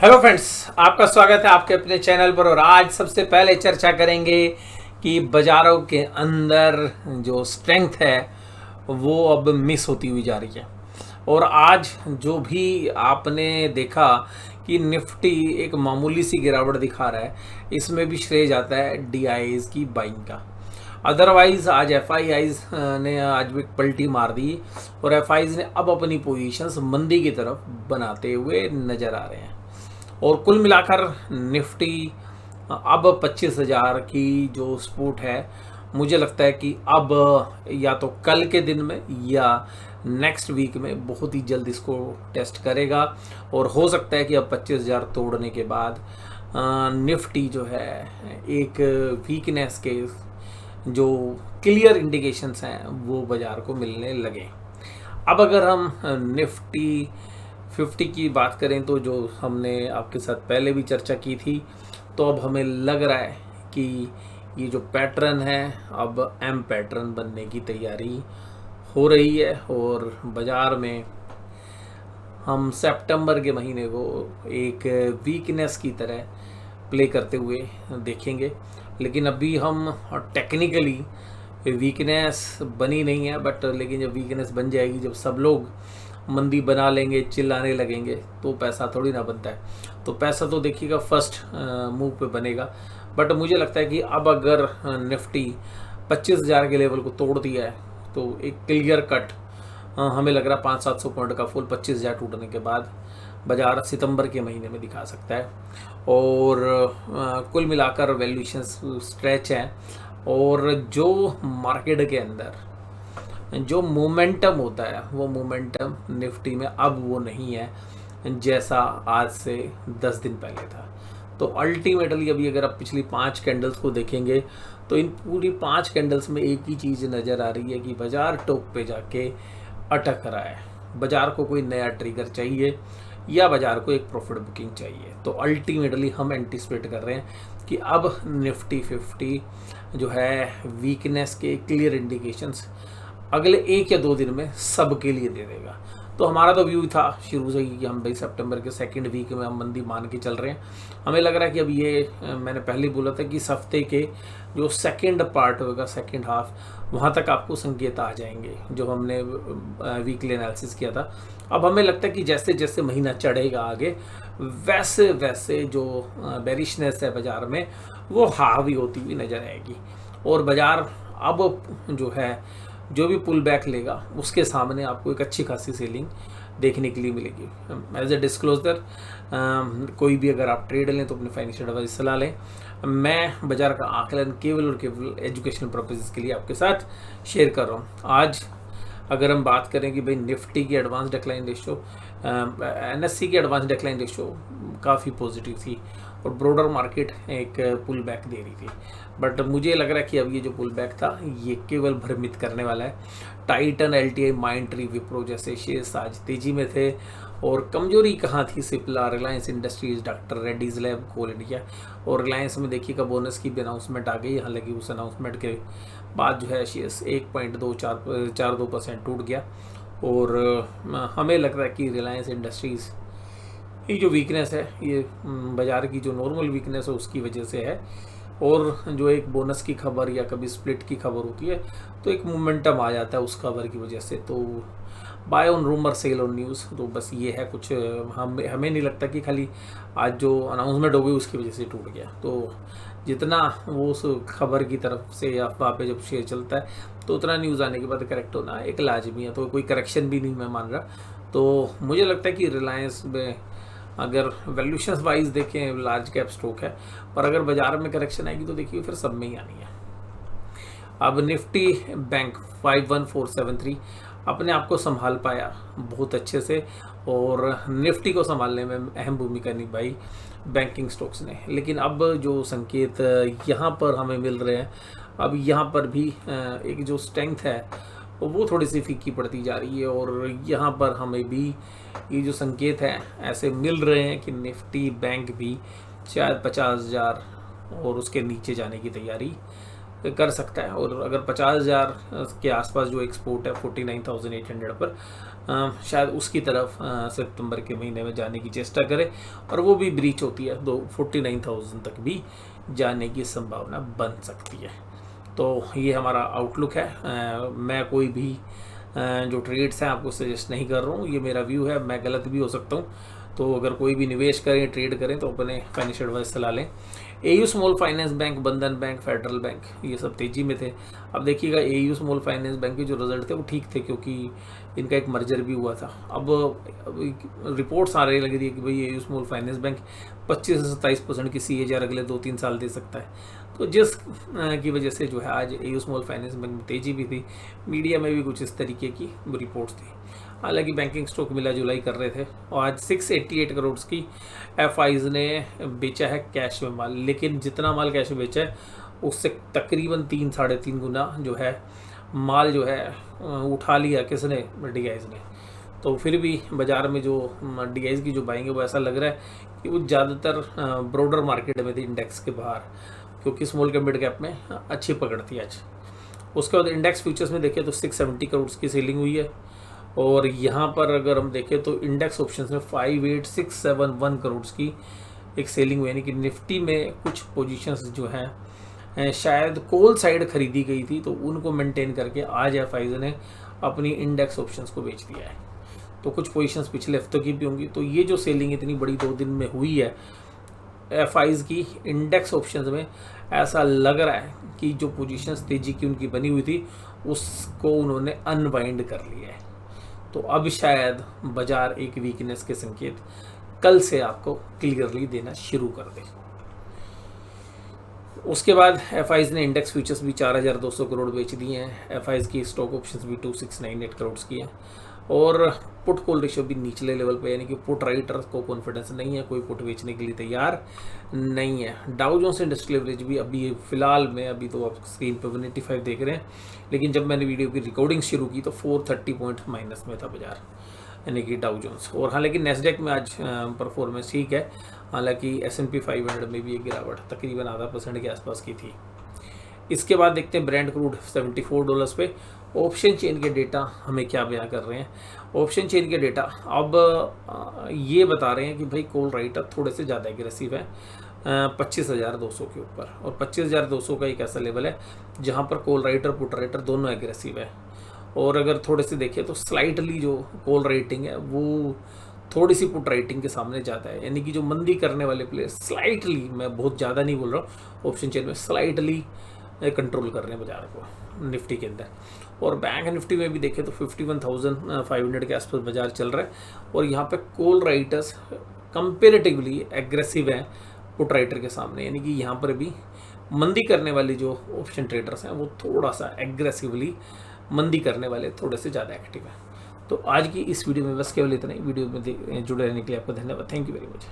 Hello friends, आपका स्वागत है आपके अपने चैनल पर। और आज सबसे पहले चर्चा करेंगे कि बाज़ारों के अंदर जो स्ट्रेंथ है वो अब मिस होती हुई जा रही है। और आज जो भी आपने देखा कि निफ्टी एक मामूली सी गिरावट दिखा रहा है, इसमें भी श्रेय जाता है डीआईज की बाइंग का। अदरवाइज आज एफआईआईज ने आज भी पलटी मार दी और एफआईज ने अब अपनी पोजीशंस मंदी की तरफ बनाते हुए नजर आ रहे हैं। और कुल मिलाकर निफ्टी अब 25,000 की जो सपोर्ट है, मुझे लगता है कि अब या तो कल के दिन में या नेक्स्ट वीक में बहुत ही जल्द इसको टेस्ट करेगा। और हो सकता है कि अब 25,000 तोड़ने के बाद निफ्टी जो है एक वीकनेस के जो क्लियर इंडिकेशंस हैं वो बाज़ार को मिलने लगे। अब अगर हम निफ्टी 50 की बात करें तो जो हमने आपके साथ पहले भी चर्चा की थी, तो अब हमें लग रहा है कि ये जो पैटर्न है अब एम पैटर्न बनने की तैयारी हो रही है। और बाज़ार में हम सितंबर के महीने को एक वीकनेस की तरह प्ले करते हुए देखेंगे। लेकिन अभी हम टेक्निकली वीकनेस बनी नहीं है, बट लेकिन जब वीकनेस बन जाएगी, जब सब लोग मंदी बना लेंगे, चिल्लाने लगेंगे, तो पैसा थोड़ी ना बनता है। तो पैसा तो देखिएगा फर्स्ट मूव पे बनेगा। बट मुझे लगता है कि अब अगर निफ्टी 25,000 के लेवल को तोड़ दिया है तो एक क्लियर कट हमें लग रहा है 500-700 पॉइंट का फुल 25,000 टूटने के बाद बाजार सितंबर के महीने में दिखा सकता है। और कुल मिलाकर वैल्यूएशन स्ट्रेच है। और जो मार्केट के अंदर जो मोमेंटम होता है वो मोमेंटम निफ्टी में अब वो नहीं है जैसा आज से 10 दिन पहले था। तो अल्टीमेटली अभी अगर आप पिछली 5 कैंडल्स को देखेंगे तो इन पूरी 5 कैंडल्स में एक ही चीज़ नज़र आ रही है कि बाज़ार टॉप पे जाके अटक रहा है। बाज़ार को कोई नया ट्रिगर चाहिए या बाज़ार को एक प्रॉफिट बुकिंग चाहिए। तो अल्टीमेटली हम एंटिसिपेट कर रहे हैं कि अब निफ्टी 50 जो है वीकनेस के क्लियर इंडिकेशंस अगले 1 या 2 दिन में सबके लिए दे देगा। तो हमारा तो व्यू था शुरू से ही कि हम भाई सितंबर के सेकंड वीक में हम मंदी मान के चल रहे हैं। हमें लग रहा है कि अब ये मैंने पहले ही बोला था कि इस हफ्ते के जो सेकंड पार्ट होगा, सेकंड हाफ, वहाँ तक आपको संकेत आ जाएंगे जो हमने वीकली एनालिसिस किया था। अब हमें लगता है कि जैसे जैसे महीना चढ़ेगा आगे, वैसे वैसे जो बेरिशनेस है बाज़ार में वो हावी होती हुई नज़र आएगी। और बाज़ार अब जो है जो भी पुल बैक लेगा उसके सामने आपको एक अच्छी खासी सेलिंग देखने के लिए मिलेगी। एज ए डिस्क्लोजर, कोई भी अगर आप ट्रेड लें तो अपने फाइनेंशियल एडवाइस सलाह लें। मैं बाज़ार का आकलन केवल और केवल एजुकेशनल पर्पसेस के लिए आपके साथ शेयर कर रहा हूँ। आज अगर हम बात करें कि भाई निफ्टी की एडवांस डिक्लाइन रेशो, एनएससी की एडवांस डिक्लाइन रेशो काफ़ी पॉजिटिव थी और ब्रॉडर मार्केट एक पुल बैक दे रही थी। बट मुझे लग रहा है कि अब ये जो पुल बैक था ये केवल भ्रमित करने वाला है। टाइटन, एलटीआई, माइंडट्री, विप्रो जैसे शेयर्स आज तेजी में थे। और कमजोरी कहाँ थी? Cipla, Reliance industries, doctor Reddy's lab, coal India. और रिलायंस में देखिएगा बोनस की भी अनाउंसमेंट आ गई, हालांकि उस अनाउंसमेंट के बाद जो है शेयर्स 1.42% टूट गया। और हमें लग रहा है कि रिलायंस इंडस्ट्रीज़ ये जो वीकनेस है ये बाज़ार की जो नॉर्मल वीकनेस है उसकी वजह से है। और जो एक बोनस की खबर या कभी स्प्लिट की खबर होती है तो एक मोमेंटम आ जाता है उस खबर की वजह से। तो buy on rumour, sell on news, तो बस ये है कुछ। हमें नहीं लगता कि खाली आज जो अनाउंसमेंट हो गई उसकी वजह से टूट गया। तो जितना वो उस खबर की तरफ से या अफवाह पे जब शेयर चलता है तो उतना न्यूज़ आने के बाद करेक्ट होना एक लाजमी है। तो कोई करेक्शन भी नहीं मैं मान रहा। तो मुझे लगता है कि रिलायंस में अगर वैल्यूशन वाइज देखें लार्ज कैप स्टॉक है, पर अगर बाजार में करेक्शन आएगी तो देखिए फिर सब में ही आनी है। अब निफ्टी बैंक 51473 अपने आप को संभाल पाया बहुत अच्छे से। और निफ्टी को संभालने में अहम भूमिका निभाई बैंकिंग स्टॉक्स ने। लेकिन अब जो संकेत यहाँ पर हमें मिल रहे हैं, अब यहाँ पर भी एक जो स्ट्रेंथ है वो थोड़ी सी फीकी पड़ती जा रही है। और यहाँ पर हमें भी ये जो संकेत हैं ऐसे मिल रहे हैं कि निफ्टी बैंक भी शायद 50,000 और उसके नीचे जाने की तैयारी कर सकता है। और अगर 50,000 के आसपास जो एक्सपोर्ट है 49,800 पर शायद उसकी तरफ सितंबर के महीने में जाने की चेष्टा करे और वो भी ब्रीच होती है तो 49,000 तक भी जाने की संभावना बन सकती है। तो ये हमारा आउटलुक है। मैं कोई भी जो ट्रेड्स हैं आपको सजेस्ट नहीं कर रहा हूँ, ये मेरा व्यू है, मैं गलत भी हो सकता हूँ। तो अगर कोई भी निवेश करें, ट्रेड करें तो अपने फाइनेंशियल एडवाइस सलाह लें। एयू स्मॉल फाइनेंस बैंक, बंधन बैंक, फेडरल बैंक ये सब तेजी में थे। अब देखिएगा एयू स्मॉल फाइनेंस बैंक के जो रिजल्ट थे वो ठीक थे क्योंकि इनका एक मर्जर भी हुआ था। अब रिपोर्ट्स आ रही लग रही है कि भाई एयू स्मॉल फाइनेंस बैंक 25 से 27% की CAGR अगले 2-3 साल दे सकता है। तो जिस की वजह से जो है आज एयू स्मॉल फाइनेंस बैंक में तेजी भी थी, मीडिया में भी कुछ इस तरीके की रिपोर्ट्स थी। हालांकि बैंकिंग स्टॉक मिला जुलाई कर रहे थे और आज 688 करोड़ की FIs ने बेचा है कैश में माल, लेकिन जितना माल कैश में बेचा है उससे तकरीबन 3-3.5 गुना जो है माल जो है उठा लिया किसने, DIs ने। तो फिर भी बाज़ार में जो DIs की जो बाइंग है वो ऐसा लग रहा है कि वो ज़्यादातर ब्रॉडर मार्केट में थी इंडेक्स के बाहर, क्योंकि स्मॉल कैप मिड कैप में अच्छी पकड़ थी आज। उसके बाद इंडेक्स फ्यूचर्स में देखें तो 670 करोड़ की सेलिंग हुई है और यहाँ पर अगर हम देखें तो इंडेक्स ऑप्शंस में 58,671 करोड़ की एक सेलिंग हुई, यानी कि निफ्टी में कुछ पोजीशंस जो हैं शायद कोल साइड खरीदी गई थी तो उनको मेंटेन करके आज FIs ने अपनी इंडेक्स ऑप्शंस को बेच दिया है। तो कुछ पोजीशंस पिछले हफ्तों की भी होंगी। तो ये जो सेलिंग इतनी बड़ी 2 दिन में हुई है FIs की इंडेक्स ऑप्शंस में, ऐसा लग रहा है कि जो पोजीशंस तेजी की उनकी बनी हुई थी उसको उन्होंने अनवाइंड कर लिया है। तो अब शायद बाजार एक वीकनेस के संकेत कल से आपको क्लियरली देना शुरू कर दे। उसके बाद FIs ने इंडेक्स फ्यूचर्स भी 4,200 करोड़ बेच दिए हैं। FIs की स्टॉक ऑप्शंस भी 2,698 करोड़ की हैं और पुट कॉल रेशियो भी निचले लेवल पे, यानी कि पुट राइटर्स को कॉन्फिडेंस नहीं है, कोई पुट बेचने के लिए तैयार नहीं है। डाउ जोन्स इंडस्ट्रियल एवरेज भी अभी फिलहाल में, अभी तो आप स्क्रीन पे 185 देख रहे हैं, लेकिन जब मैंने वीडियो की रिकॉर्डिंग शुरू की तो 430 पॉइंट माइनस में था बाजार, यानी कि डाउ जोन्स। और हालांकि नेस्डेक में आज परफॉर्मेंस ठीक है, हालांकि S&P 500 में भी एक गिरावट तकरीबन .5% के आसपास की थी। इसके बाद देखते हैं ब्रेंट क्रूड $74 पे। ऑप्शन चेन के डेटा हमें क्या बयां कर रहे हैं। ऑप्शन चेन के डेटा अब ये बता रहे हैं कि भाई कॉल राइटर थोड़े से ज़्यादा एग्रेसिव है 25,200 के ऊपर, और 25,200 का एक ऐसा लेवल है जहां पर कॉल राइटर पुट राइटर दोनों एग्रेसिव है। और अगर थोड़े से देखें तो स्लाइटली जो कॉल राइटिंग है वो थोड़ी सी पुट राइटिंग के सामने जाता है, यानी कि जो मंदी करने वाले प्लेयर स्लाइटली, मैं बहुत ज़्यादा नहीं बोल रहा हूँ, ऑप्शन चेन में स्लाइटली कंट्रोल कर रहे हैं बाजार को निफ्टी के अंदर। और बैंक निफ्टी में भी देखें तो 51,500 के आसपास बाजार चल रहा है और यहाँ पे कॉल राइटर्स कंपेरेटिवली एग्रेसिव हैं पुट राइटर के सामने, यानी कि यहाँ पर भी मंदी करने वाले जो ऑप्शन ट्रेडर्स हैं वो थोड़ा सा एग्रेसिवली मंदी करने वाले थोड़े से ज़्यादा एक्टिव हैं। तो आज की इस वीडियो में बस केवल इतना ही। वीडियो में जुड़े रहने के लिए आपका धन्यवाद। Thank you very much.